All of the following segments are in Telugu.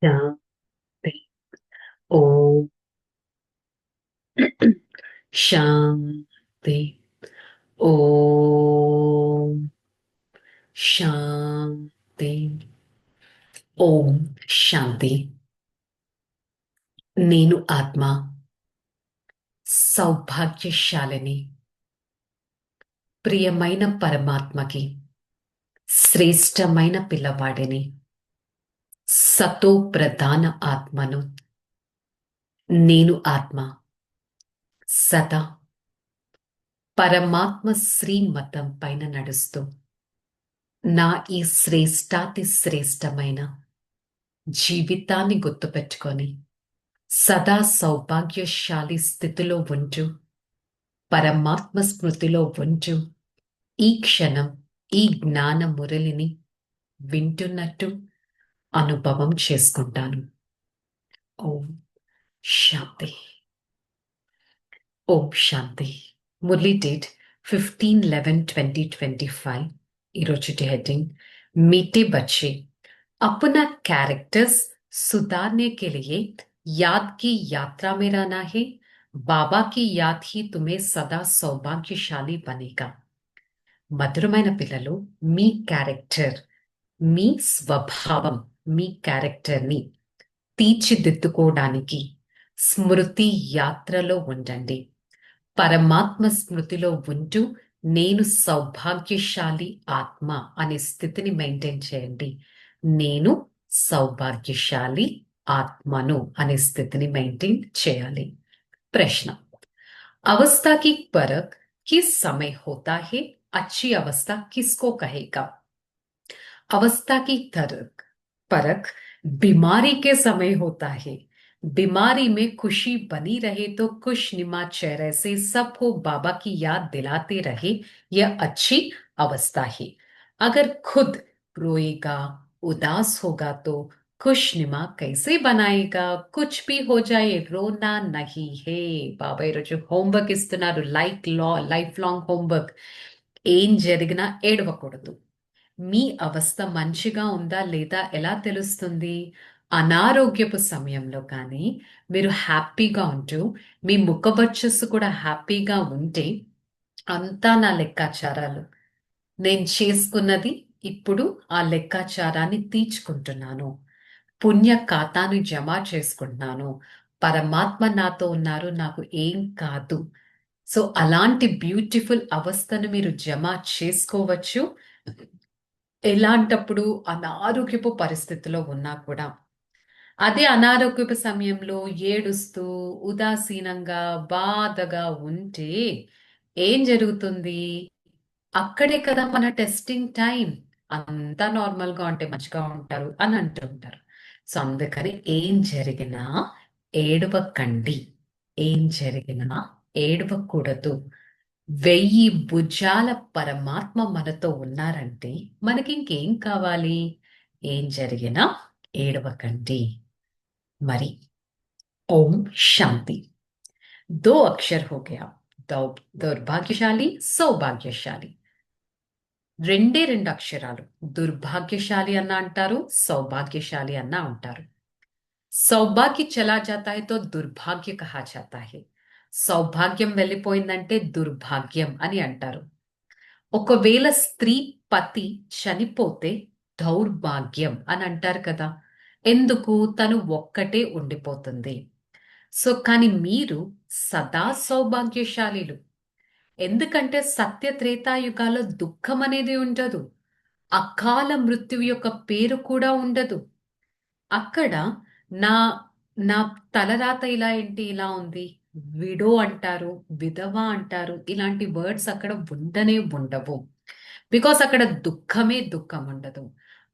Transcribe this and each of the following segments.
शांति। ओम शांति। ओम शांति। ఓం శాంతి. నేను ఆత్మ సౌభాగ్యశాలిని. ప్రియమైన పరమాత్మకి శ్రేష్టమైన పిల్లవాడిని. సతో ప్రధాన ఆత్మను. నేను ఆత్మ సదా పరమాత్మ శ్రీమతం పైన నడుస్తూ నా ఈ శ్రేష్టాతి శ్రేష్టమైన జీవితాన్ని గుర్తుపెట్టుకొని సదా సౌభాగ్యశాలి స్థితిలో ఉంటూ పరమాత్మ స్మృతిలో ఉంటూ ఈ క్షణం ఈ జ్ఞాన మురళిని వింటున్నట్టు అనుభవం చేసుకుంటాను. ఓం శాంతి. ఓం శాంతి. మురళి డేట్ 15/11/2025. ఈరోజుటి హెడ్డింగ్ मीठे बच्चे अपना कैरेक्टर्स सुधारने के लिए याद की यात्रा में रहना है. बाबा की याद ही तुम्हें सदा सौभाग्यशाली बनेगा. మధురమైన పిల్లలు, మీ క్యారెక్టర్, మీ స్వభావం, మీ క్యారెక్టర్ని తీర్చిదిద్దుకోవడానికి స్మృతి యాత్రలో ఉండండి. పరమాత్మ స్మృతిలో ఉంటూ నేను సౌభాగ్యశాలి ఆత్మ అనే స్థితిని మెయింటైన్ చేయండి. నేను సౌభాగ్యశాలి ఆత్మను అనే స్థితిని మెయింటైన్ చేయాలి. ప్రశ్న: अवस्था की परख किस समय होता है? अच्छी अवस्था किसको कहेगा? अवस्था की परख बीमारी के समय होता है. बीमारी में खुशी बनी रहे तो खुशनुमा चेहरे से सबको बाबा की याद दिलाते रहे, यह अच्छी अवस्था है. अगर खुद रोएगा, उदास होगा तो खुशनुमा कैसे बनाएगा? कुछ भी हो जाए रोना नहीं है. బాబా ఈరోజు హోంవర్క్ ఇస్తున్నారు. Life long homework. ఏం జరిగినా ఏడవకూడదు. మీ అవస్థ మంచిగా ఉందా లేదా ఎలా తెలుస్తుంది? అనారోగ్యపు సమయంలో కానీ మీరు హ్యాపీగా ఉంటూ మీ ముఖవర్చస్సు కూడా హ్యాపీగా ఉంటే అంతా నా లెక్కాచారాలు, నేను చేసుకున్నది ఇప్పుడు ఆ లెక్కాచారాన్ని తీర్చుకుంటున్నాను, పుణ్య ఖాతాను జమ చేసుకుంటున్నాను, పరమాత్మ నాతో ఉన్నారు, నాకు ఏం కాదు. సో అలాంటి బ్యూటిఫుల్ అవస్థను మీరు జమ చేసుకోవచ్చు. ఎలాంటప్పుడు అనారోగ్యపు పరిస్థితిలో ఉన్నా కూడా. అదే అనారోగ్యపు సమయంలో ఏడుస్తూ ఉదాసీనంగా బాధగా ఉంటే ఏం జరుగుతుంది? అక్కడే కదా మన టెస్టింగ్ టైం. అంతా నార్మల్ గా ఉంటే మంచిగా ఉంటారు అని అంటుంటారు. సో అందుకని ఏం జరిగినా ఏడవకండి. ఏం జరిగినా ఏడవకూడదు. 1000 భుజాల పరమాత్మ మనతో ఉన్నారంటే మనకి ఇంకేం కావాలి? ఏం జరిగినా ఏడవకండి. మరి ఓం శాంతి. 2 अक्षर हो गया. దౌర్భాగ్యశాలి, సౌభాగ్యశాలి. రెండే 2 అక్షరాలు. దుర్భాగ్యశాలి అన్న అంటారు, సౌభాగ్యశాలి అన్న అంటారు. సౌభాగ్య చలా జాతా హై తో దుర్భాగ్య కహా జాతా హై. సౌభాగ్యం వెళ్ళిపోయిందంటే దుర్భాగ్యం అని అంటారు. ఒకవేళ స్త్రీ పతి చనిపోతే దౌర్భాగ్యం అని అంటారు కదా. ఎందుకు? తను ఒక్కటే ఉండిపోతుంది. సో కానీ మీరు సదా సౌభాగ్యశాలిలు. ఎందుకంటే సత్య త్రేతాయుగాల్లో దుఃఖం అనేది ఉండదు. అకాల మృత్యువు యొక్క పేరు కూడా ఉండదు. అక్కడ నా నా తలరాత ఇలా ఏంటి ఇలా ఉంది, విడో అంటారు, విధవ అంటారు, ఇలాంటి వర్డ్స్ అక్కడ ఉండనే ఉండవు. బికాస్ అక్కడ దుఃఖమే దుఃఖం ఉండదు.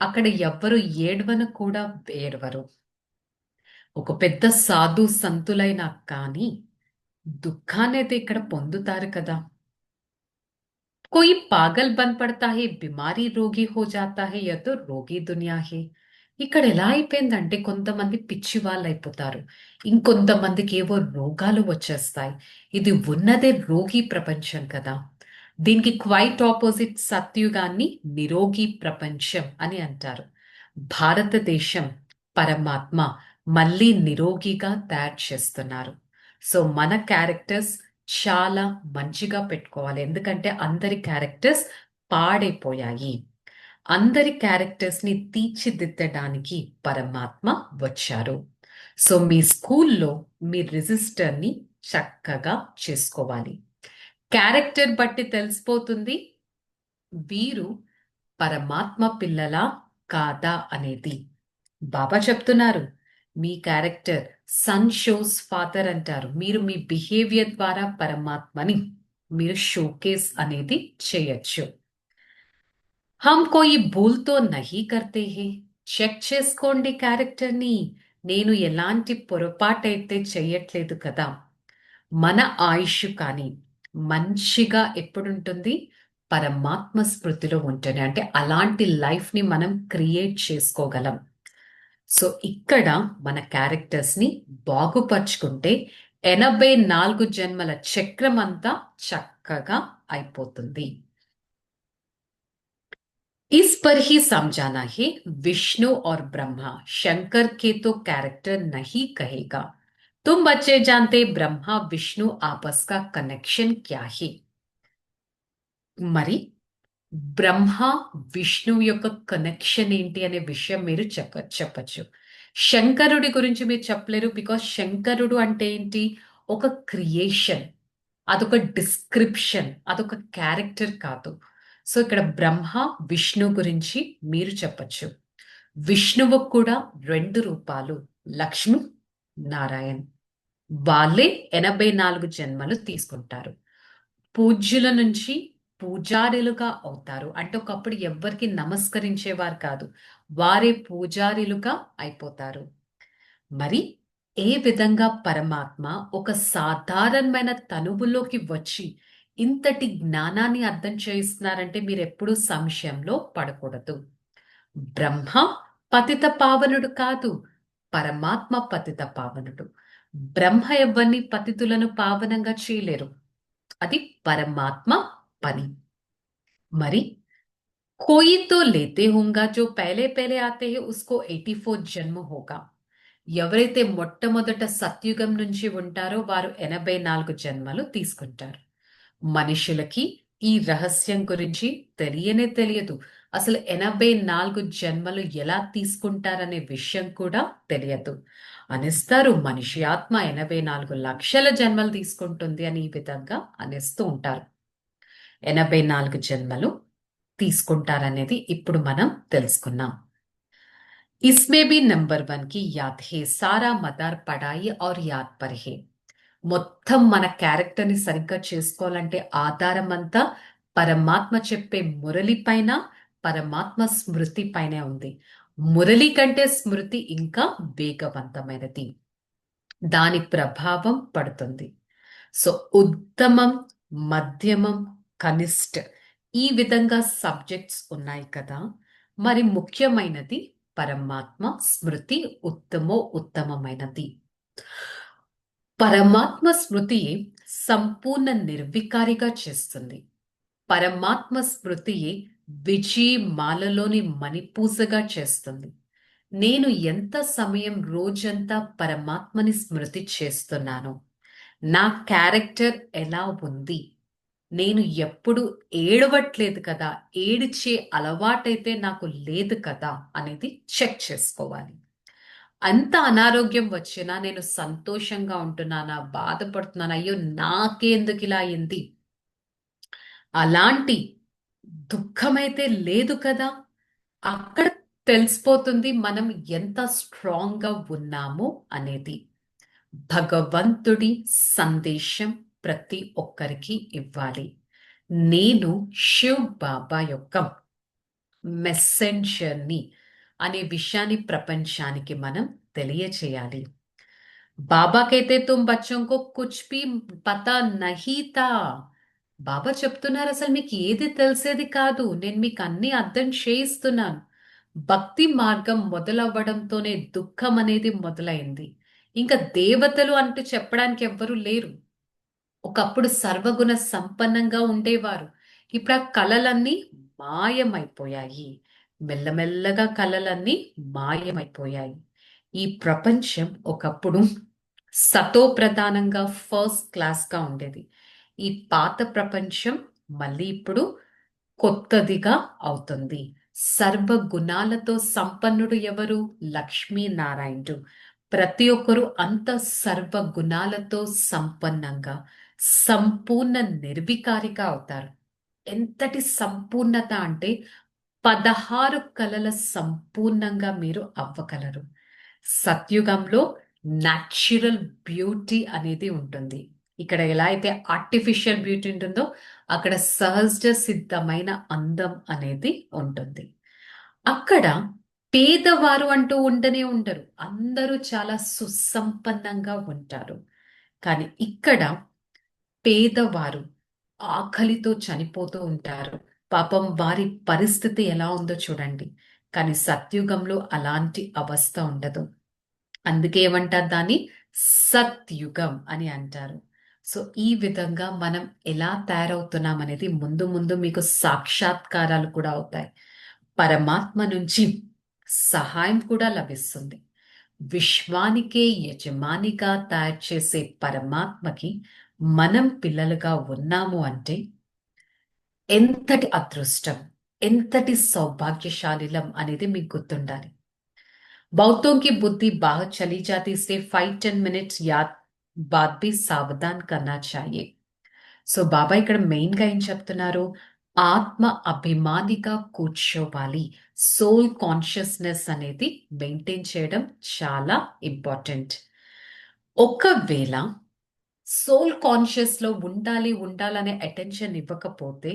అక్కడ ఎవ్వరు ఏడవను కూడా ఏడవరు. ఒక పెద్ద సాధు సంతులైనా కానీ దుఃఖాన్ని అయితే ఇక్కడ పొందుతారు కదా. कोई पागल बन पड़ता है, बीमारी रोगी हो जाता है, या तो రోగి దునియా హే. ఇక్కడ ఎలా అయిపోయిందంటే కొంతమంది పిచ్చి వాళ్ళు అయిపోతారు, ఇంకొంతమందికి ఏవో రోగాలు వచ్చేస్తాయి. ఇది ఉన్నదే రోగి ప్రపంచం కదా. దీనికి క్వైట్ ఆపోజిట్ సత్యుగాన్ని నిరోగి ప్రపంచం అని అంటారు. భారతదేశం పరమాత్మ మళ్ళీ నిరోగిగా తయారు చేస్తున్నారు. సో మన క్యారెక్టర్స్ చాలా మంచిగా పెట్టుకోవాలి. ఎందుకంటే అందరి క్యారెక్టర్స్ పాడైపోయాయి. అందరి క్యారెక్టర్స్ ని తీర్చిదిద్దడానికి పరమాత్మ వచ్చారు. సో మీ స్కూల్లో మీ రిజిస్టర్ ని చక్కగా చేసుకోవాలి. క్యారెక్టర్ బట్టి తెలిసిపోతుంది వీరు పరమాత్మ పిల్లలా కాదా అనేది. బాబా చెప్తున్నారు మీ క్యారెక్టర్ సన్ షోస్ ఫాదర్ అంటారు. మీరు మీ బిహేవియర్ ద్వారా పరమాత్మని మీరు షోకేస్ అనేది చేయొచ్చు. హమ్ కోయి భూల్ తో నహీ కర్తే హే. చెక్ చేసుకోండి క్యారెక్టర్ ని. నేను ఎలాంటి పొరపాటైతే చెయ్యట్లేదు కదా. మన ఆయుష్ కానీ మంచిగా ఎప్పుడుంటుంది, పరమాత్మ స్మృతిలో ఉంటుంది. అంటే అలాంటి లైఫ్ ని మనం క్రియేట్ చేసుకోగలం. సో ఇక్కడ మన క్యారెక్టర్స్ ని బాగుపరుచుకుంటే 84 జన్మల చక్రం అంతా చక్కగా అయిపోతుంది. इस पर ही समझाना है विष्णु और ब्रह्मा शंकर के तो कैरेक्टर नहीं कहेगा. तुम बच्चे जानते ब्रह्मा विष्णु आपस का कनेक्शन क्या है. మరి బ్రహ్మ విష్ణువు యొక్క కనెక్షన్ ఏంటి అనే విషయం మీరు చెప్పచ్చు. శంకరుడి గురించి మీరు చెప్పలేరు. బికాస్ శంకరుడు అంటే ఏంటి, ఒక క్రియేషన్, అదొక డిస్క్రిప్షన్, అదొక క్యారెక్టర్ కాదు. సో ఇక్కడ బ్రహ్మ విష్ణు గురించి మీరు చెప్పచ్చు. విష్ణువు కూడా 2 రూపాలు, లక్ష్మి నారాయణ్. వాళ్ళే 84 జన్మలు తీసుకుంటారు. పూజ్యుల నుంచి పూజారులుగా అవుతారు. అంటే ఒకప్పుడు ఎవ్వరికి నమస్కరించేవారు కాదు, వారే పూజారులుగా అయిపోతారు. మరి ఏ విధంగా పరమాత్మ ఒక సాధారణమైన తనువులోకి వచ్చి ఇంతటి జ్ఞానాన్ని అర్థం చేయిస్తున్నారంటే మీరు ఎప్పుడూ సంశయంలో పడకూడదు. బ్రహ్మ పతిత పావనుడు కాదు, పరమాత్మ పతిత పావనుడు. బ్రహ్మ ఎవరిని పతితులను పావనంగా చేయలేరు, అది పరమాత్మ పని. మరి कोई तो लेते होगा जो पहले पहले आते हैं उसको 84 జన్మ होगा. ఎవరైతే మొట్టమొదట సత్యుగం నుంచి ఉంటారో వారు 84 జన్మలు తీసుకుంటారు. మనుషులకి ఈ రహస్యం గురించి తెలియనే తెలియదు. అసలు 84 జన్మలు ఎలా తీసుకుంటారనే విషయం కూడా తెలియదు. అనేస్తారు మనిషి ఆత్మ 84 లక్షల జన్మలు తీసుకుంటుంది అని ఈ విధంగా అనేస్తూ ఉంటారు. 84 జన్మలు తీసుకుంటారనేది ఇప్పుడు మనం తెలుసుకున్నాం. इसमें भी नंबर 1 की याद है. सारा मदार पढ़ाई और याद पर है. మొత్తం మన క్యారెక్టర్ ని సరిగ్గా చేసుకోవాలంటే ఆధారం అంతా పరమాత్మ చెప్పే మురళి పైన, పరమాత్మ స్మృతి పైనే ఉంది. మురళి కంటే స్మృతి ఇంకా వేగవంతమైనది, దాని ప్రభావం పడుతుంది. సో ఉత్తమం, మధ్యమం, కనిష్ట ఈ విధంగా సబ్జెక్ట్స్ ఉన్నాయి కదా. మరి ముఖ్యమైనది పరమాత్మ స్మృతి ఉత్తమమైనది. పరమాత్మ స్మృతి సంపూర్ణ నిర్వికారిగా చేస్తుంది. పరమాత్మ స్మృతి విజయమాలలోని మణిపూసగా చేస్తుంది. నేను ఎంత సమయం రోజంతా పరమాత్మని స్మృతి చేస్తున్నాను, నా క్యారెక్టర్ ఎలా ఉంది, నేను ఎప్పుడు ఏడవట్లేదు కదా, ఏడిచే అలవాటైతే నాకు లేదు కదా అనేది చెక్ చేసుకోవాలి. అంత అనారోగ్యం వచ్చినా నేను సంతోషంగా ఉంటున్నానా, బాధపడుతున్నానా, అయ్యో నాకెందుకు ఇలా అయింది, అలాంటి దుఃఖమైతే లేదు కదా. అక్కడ తెలిసిపోతుంది మనం ఎంత స్ట్రాంగ్ గా ఉన్నాము అనేది. భగవంతుడి సందేశం ప్రతి ఒక్కరికి ఇవ్వాలి. నేను శివ్ బాబా యొక్క మెసెంజర్ని అనే విషయాన్ని ప్రపంచానికి మనం తెలియచేయాలి. బాబా కైతే తుమ్ బచ్చోं को कुछ भी पता नहीं था. బాబా చెప్తున్నారు అసలు మీకు ఏది తెలిసేది కాదు, నేను మీకు అన్ని అర్థం చేయిస్తున్నాను. భక్తి మార్గం మొదలవ్వడంతోనే దుఃఖం అనేది మొదలైంది. ఇంకా దేవతలు అంటూ చెప్పడానికి ఎవ్వరూ లేరు. ఒకప్పుడు సర్వగుణ సంపన్నంగా ఉండేవారు. ఇప్పుడు ఆ కళలన్నీ మాయమైపోయాయి. మెల్లమెల్లగా కళలన్నీ మాయమైపోయాయి. ఈ ప్రపంచం ఒకప్పుడు సతో ప్రధానంగా ఫస్ట్ క్లాస్గా ఉండేది. ఈ పాత ప్రపంచం మళ్ళీ ఇప్పుడు కొత్తదిగా అవుతుంది. సర్వ గుణాలతో సంపన్నుడు ఎవరు? లక్ష్మీనారాయణుడు. ప్రతి ఒక్కరు అంత సర్వ గుణాలతో సంపన్నంగా సంపూర్ణ నిర్వికారిగా అవుతారు. ఎంతటి సంపూర్ణత అంటే 16 కళల సంపూర్ణంగా మీరు అవ్వగలరు. సత్యుగంలో న్యాచురల్ బ్యూటీ అనేది ఉంటుంది. ఇక్కడ ఎలా అయితే ఆర్టిఫిషియల్ బ్యూటీ ఉంటుందో అక్కడ సహజ సిద్ధమైన అందం అనేది ఉంటుంది. అక్కడ పేదవారు అంటూ ఉండనే ఉండరు. అందరూ చాలా సుసంపన్నంగా ఉంటారు. కానీ ఇక్కడ పేదవారు ఆకలితో చనిపోతూ ఉంటారు. పాపం వారి పరిస్థితి ఎలా ఉందో చూడండి. కానీ సత్యుగంలో అలాంటి అవస్థ ఉండదు. అందుకే ఏమంటారు దాన్ని? సత్యుగం అని అంటారు. సో ఈ విధంగా మనం ఎలా తయారవుతున్నాం అనేది ముందు ముందు మీకు సాక్షాత్కారాలు కూడా అవుతాయి. పరమాత్మ నుంచి సహాయం కూడా లభిస్తుంది. విశ్వానికే యజమానిగా తయారు చేసే పరమాత్మకి మనం పిల్లలుగా ఉన్నాము అంటే ఎంతటి అదృష్టం, ఎంతటి సౌభాగ్యశాలిలం అనేది మీకు గుర్తుండాలి. बहुतों की बुद्धि बाहर चली जाती, इसलिए 5-10 मिनट्स याद बाद भी सावधान करना चाहिए. సో బాబా ఇక్కడ మెయిన్ గా ఏం చెప్తున్నారు? ఆత్మ అభిమానిగా కూర్చోవాలి. సోల్ కాన్షియస్నెస్ అనేది మెయింటైన్ చేయడం చాలా ఇంపార్టెంట్. ఒకవేళ సోల్ కాన్షియస్ లో ఉండాలనే అటెన్షన్ ఇవ్వకపోతే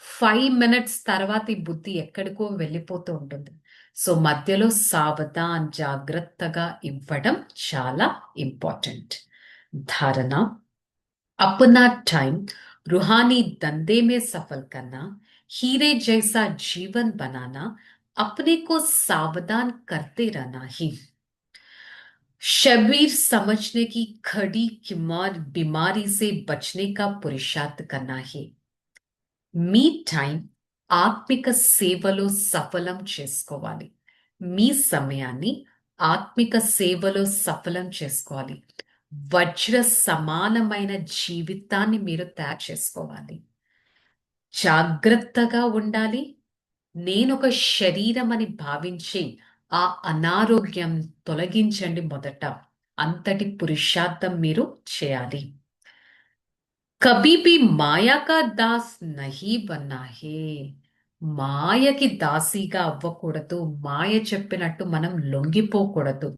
5 మినిట్స్ తర్వాత ఈ బుద్ధి ఎక్కడికో వెళ్ళిపోతూ ఉంటుంది. సో మధ్యలో సావధాన్ జాగ్రత్తగా ఇవ్వడం చాలా ఇంపార్టెంట్. ధారణ, अपना टाइम रूहानी धंधे में सफल करना, हीरे जैसा जीवन बनाना, अपने को सावधान करते रहना ही शबीर समझने की खड़ी बीमारी से बचने का पुरुषार्थ करना है. మీ టైం ఆత్మిక సేవలో సఫలం చేసుకోవాలి. మీ సమయాన్ని ఆత్మిక సేవలో సఫలం చేసుకోవాలి. వజ్ర సమానమైన జీవితాన్ని మీరు తయారు చేసుకోవాలి. జాగ్రత్తగా ఉండాలి. నేనొక శరీరం అని భావించి ఆ అనారోగ్యం తొలగించండి మొదట. అంతటి పురుషార్థం మీరు చేయాలి. कभी भी మాయా కా దాస్ నహీ బన్నా హే. మాయకి దాసిగా అవ్వకూడదు. మాయ చెప్పినట్టు మనం లొంగిపోకూడదు.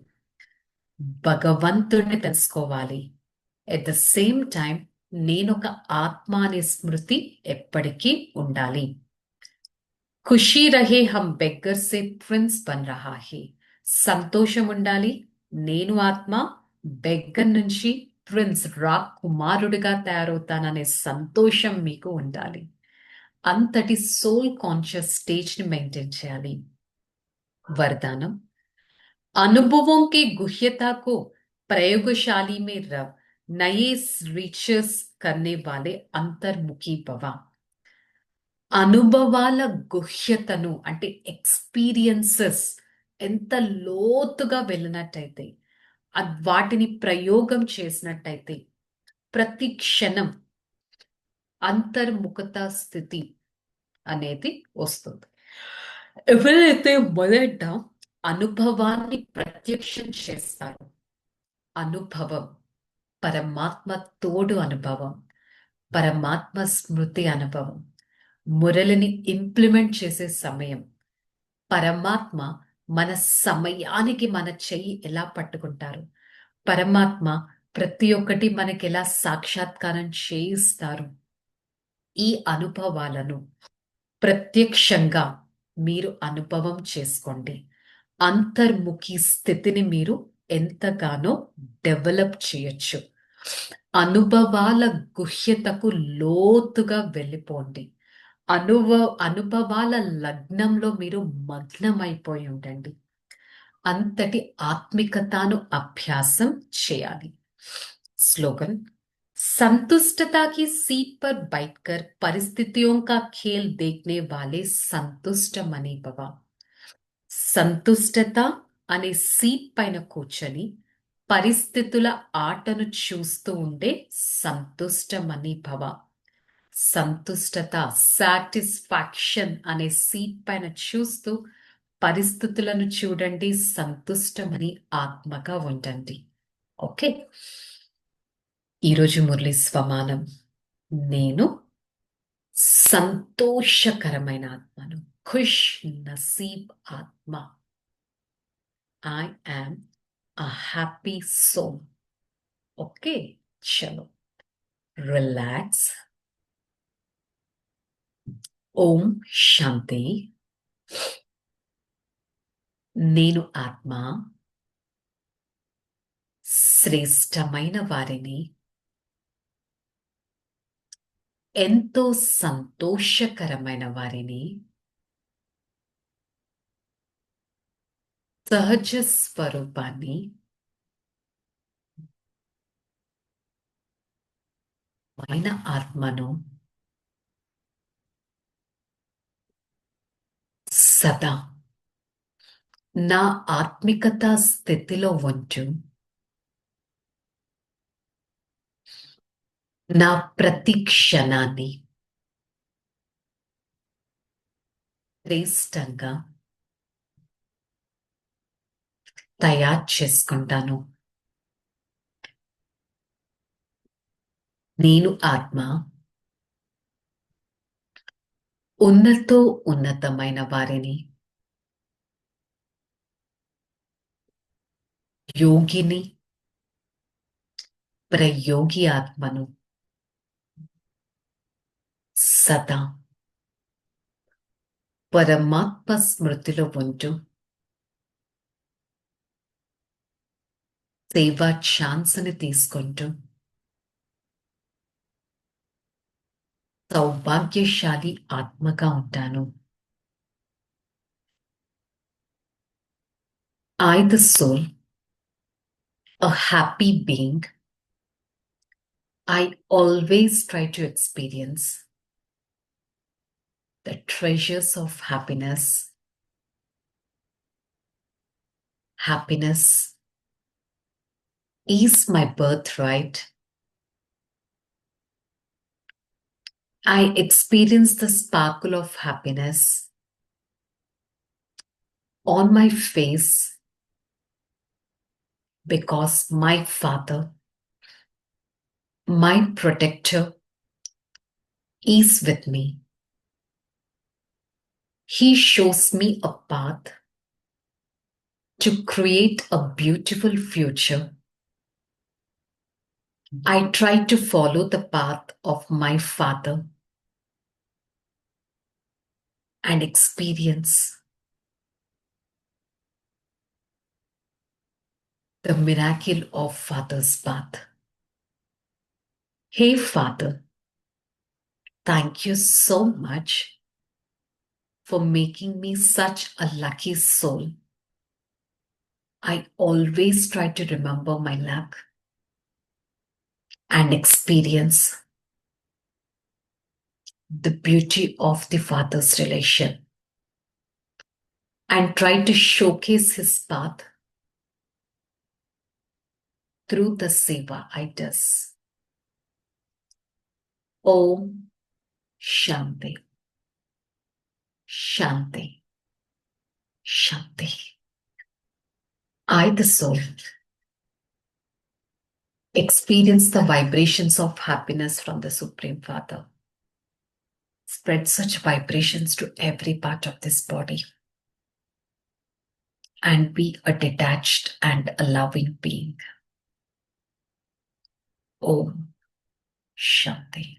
భగవంతుడిని తెలుసుకోవాలి. ఎట్ ద సేమ్ టైం నేనొక ఆత్మ అనే స్మృతి ఎప్పటికీ ఉండాలి. ఖుషీ రహే హమ్ బెగ్గర్ సే ప్రిన్స్ బన్ రహా హే. సంతోషం ఉండాలి. నేను ఆత్మ బెగ్గర్ నుంచి ప్రిన్స్ కుమారుడిగా తయారవుతాననే సంతోషం మీకు ఉండాలి. అంతటి సోల్ కాన్షియస్ స్టేజ్ ని మెయింటైన్ చేయాలి. वरदानम, अनुभवों के गुह्यता को प्रयोगशाली में रव नए रिसर्च करने वाले अंतर्मुखी भव. అనుభవాల గుహ్యతను అంటే ఎక్స్పీరియన్సెస్ ఎంత లోతుగా వెళ్ళినట్టయితే, వాటిని ప్రయోగం చేసినట్టయితే ప్రతి క్షణం అంతర్ముఖత స్థితి అనేది వస్తుంది. ఎవరైతే మొదట అనుభవాన్ని ప్రత్యక్షం చేస్తారో, అనుభవం పరమాత్మ తోడు అనుభవం, పరమాత్మ స్మృతి అనుభవం, మురళిని ఇంప్లిమెంట్ చేసే సమయం, పరమాత్మ మన సమయానికి మన చెయ్యి ఎలా పట్టుకుంటారు, పరమాత్మ ప్రతి ఒక్కటి మనకి ఎలా సాక్షాత్కారం చేయిస్తారు, ఈ అనుభవాలను ప్రత్యక్షంగా మీరు అనుభవం చేసుకోండి. అంతర్ముఖి స్థితిని మీరు ఎంతగానో డెవలప్ చేయొచ్చు. అనుభవాల గుహ్యతకు లోతుగా వెళ్ళిపోండి. అనుభవాల లగ్నంలో మీరు మగ్నమైపోయి ఉండండి. అంతటి ఆత్మికతను అభ్యాసం చేయాలి. స్లోగన్, संतुष्टता की सीट पर बैठकर परिस्थितियों का खेल देखने वाले संतुष्ट मनी भव. సంతుష్టత అనే సీట్ పైన కూర్చొని పరిస్థితుల ఆటను చూస్తూ ఉండే సంతుష్టమని భవ. సంతుష్టత, సాటిస్ఫాక్షన్ అనే సీట్ పైన చూస్తూ పరిస్థితులను చూడండి, సంతుష్టమని ఆత్మగా ఉండండి. ఓకే, ఈరోజు మురళి స్వమానం. నేను సంతోషకరమైన ఆత్మను, ఖుష్ నసీబ్ ఆత్మ. I am a happy soul. Okay, చలో రిలాక్స్. ఓం శాంతి. నేను ఆత్మ శ్రేష్టమైన వారిని, ఎంతో సంతోషకరమైన వారిని, సహజ స్వరూపాన్ని, మైన ఆత్మను సదా నా ఆత్మికత స్థితిలో ఉంటూ నా ప్రతి క్షణాన్ని శ్రేష్టంగా తయారు చేసుకుంటాను. నేను ఆత్మ ఉన్నతమైన వారిని, యోగిని, ప్రయోగి ఆత్మను సదా పరమాత్మ స్మృతిలో ఉంటూ సేవా ఛాన్స్ని తీసుకుంటూ సౌభాగ్యశాలి ఆత్మగా ఉంటాను. I, the soul, a happy being, I always try to experience the treasures of happiness. Happiness is my birthright. I experience the sparkle of happiness on my face because my Father, my protector, is with me. He shows me a path to create a beautiful future. I try to follow the path of my Father and experience the miracle of Father's path. Hey Father, thank you so much for making me such a lucky soul. I always try to remember my luck and experience the beauty of the Father's relation and try to showcase his path through the seva I does. Om Shanti. Shanti. Shanti. I, the soul, experience the vibrations of happiness from the Supreme Father. Spread such vibrations to every part of this body and be a detached and a loving being. Om Shanti.